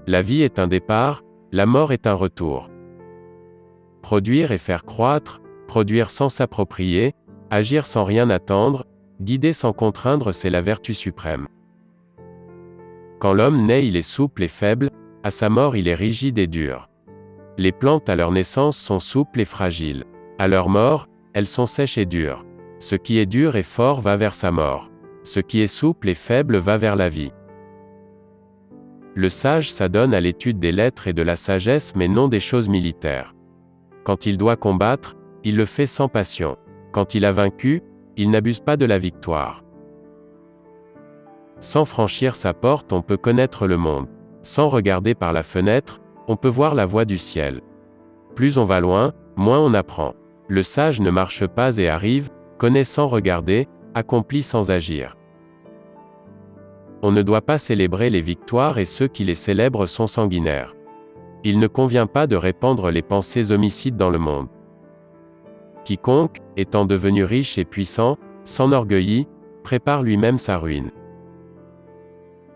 La vie est un départ, la mort est un retour. Produire et faire croître, produire sans s'approprier, agir sans rien attendre, guider sans contraindre, c'est la vertu suprême. Quand l'homme naît, il est souple et faible, à sa mort il est rigide et dur. Les plantes à leur naissance sont souples et fragiles. À leur mort, elles sont sèches et dures. Ce qui est dur et fort va vers sa mort. Ce qui est souple et faible va vers la vie. Le sage s'adonne à l'étude des lettres et de la sagesse, mais non des choses militaires. Quand il doit combattre, il le fait sans passion. Quand il a vaincu, il n'abuse pas de la victoire. Sans franchir sa porte, on peut connaître le monde. Sans regarder par la fenêtre, on peut voir la voie du ciel. Plus on va loin, moins on apprend. Le sage ne marche pas et arrive, connaît sans regarder, accomplit sans agir. On ne doit pas célébrer les victoires et ceux qui les célèbrent sont sanguinaires. Il ne convient pas de répandre les pensées homicides dans le monde. Quiconque, étant devenu riche et puissant, s'enorgueillit, prépare lui-même sa ruine.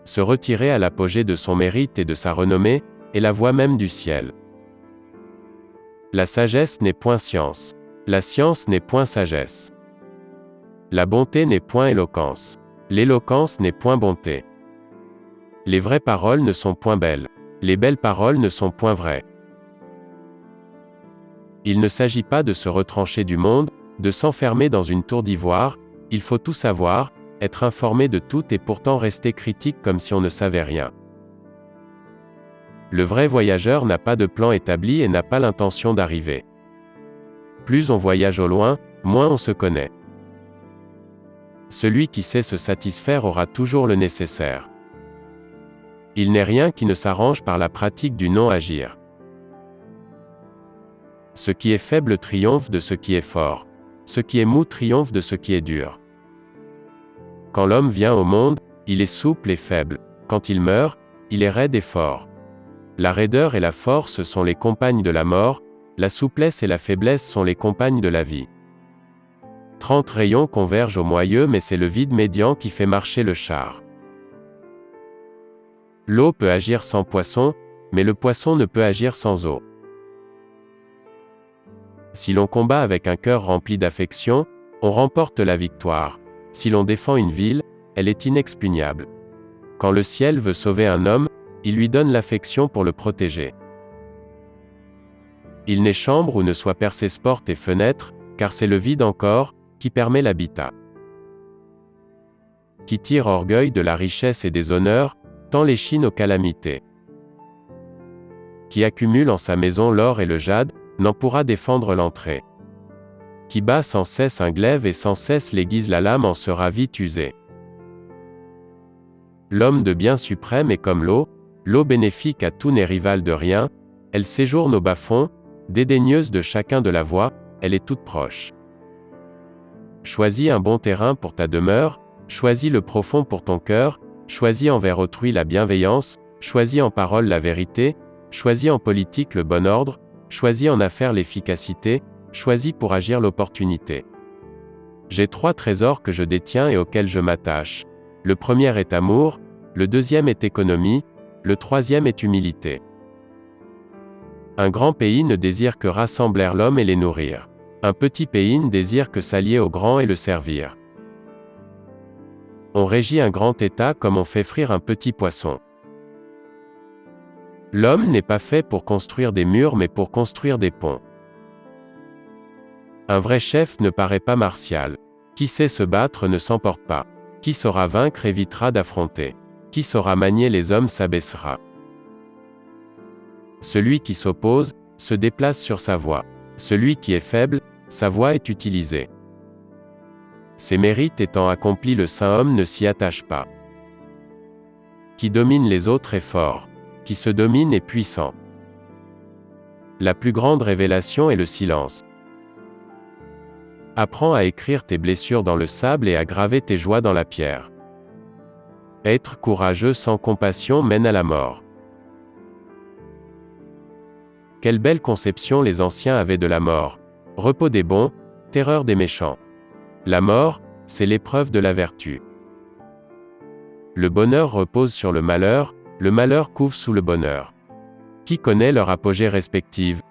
Se retirer à l'apogée de son mérite et de sa renommée, est la voie même du ciel. La sagesse n'est point science. La science n'est point sagesse. La bonté n'est point éloquence. L'éloquence n'est point bonté. Les vraies paroles ne sont point belles. Les belles paroles ne sont point vraies. Il ne s'agit pas de se retrancher du monde, de s'enfermer dans une tour d'ivoire, il faut tout savoir, être informé de tout et pourtant rester critique comme si on ne savait rien. Le vrai voyageur n'a pas de plan établi et n'a pas l'intention d'arriver. Plus on voyage au loin, moins on se connaît. Celui qui sait se satisfaire aura toujours le nécessaire. Il n'est rien qui ne s'arrange par la pratique du non-agir. Ce qui est faible triomphe de ce qui est fort. Ce qui est mou triomphe de ce qui est dur. Quand l'homme vient au monde, il est souple et faible. Quand il meurt, il est raide et fort. La raideur et la force sont les compagnes de la mort, la souplesse et la faiblesse sont les compagnes de la vie. 30 rayons convergent au moyeu, mais c'est le vide médian qui fait marcher le char. L'eau peut agir sans poisson, mais le poisson ne peut agir sans eau. Si l'on combat avec un cœur rempli d'affection, on remporte la victoire. Si l'on défend une ville, elle est inexpugnable. Quand le ciel veut sauver un homme, il lui donne l'affection pour le protéger. Il n'est chambre où ne soient percées portes et fenêtres, car c'est le vide encore, qui permet l'habitat. Qui tire orgueil de la richesse et des honneurs, tend l'échine aux calamités. Qui accumule en sa maison l'or et le jade, n'en pourra défendre l'entrée. Qui bat sans cesse un glaive et sans cesse l'aiguise la lame en sera vite usé. L'homme de bien suprême est comme l'eau bénéfique à tout n'est rivale de rien, elle séjourne au bas-fond, dédaigneuse de chacun de la voie, elle est toute proche. Choisis un bon terrain pour ta demeure, choisis le profond pour ton cœur, choisis envers autrui la bienveillance, choisis en parole la vérité, choisis en politique le bon ordre, choisis en affaires l'efficacité, choisis pour agir l'opportunité. J'ai 3 trésors que je détiens et auxquels je m'attache. Le premier est amour, le deuxième est économie, le troisième est humilité. Un grand pays ne désire que rassembler l'homme et les nourrir. Un petit pays ne désire que s'allier au grand et le servir. On régit un grand État comme on fait frire un petit poisson. L'homme n'est pas fait pour construire des murs mais pour construire des ponts. Un vrai chef ne paraît pas martial. Qui sait se battre ne s'emporte pas. Qui saura vaincre évitera d'affronter. Qui saura manier les hommes s'abaissera. Celui qui s'oppose, se déplace sur sa voie. Celui qui est faible, sa voie est utilisée. Ses mérites étant accomplis, le saint homme ne s'y attache pas. Qui domine les autres est fort. Qui se domine est puissant. La plus grande révélation est le silence. Apprends à écrire tes blessures dans le sable et à graver tes joies dans la pierre. Être courageux sans compassion mène à la mort. Quelle belle conception les anciens avaient de la mort. Repos des bons, terreur des méchants. La mort, c'est l'épreuve de la vertu. Le bonheur repose sur le malheur, Le malheur couvre sous le bonheur. Qui connaît leur apogée respective?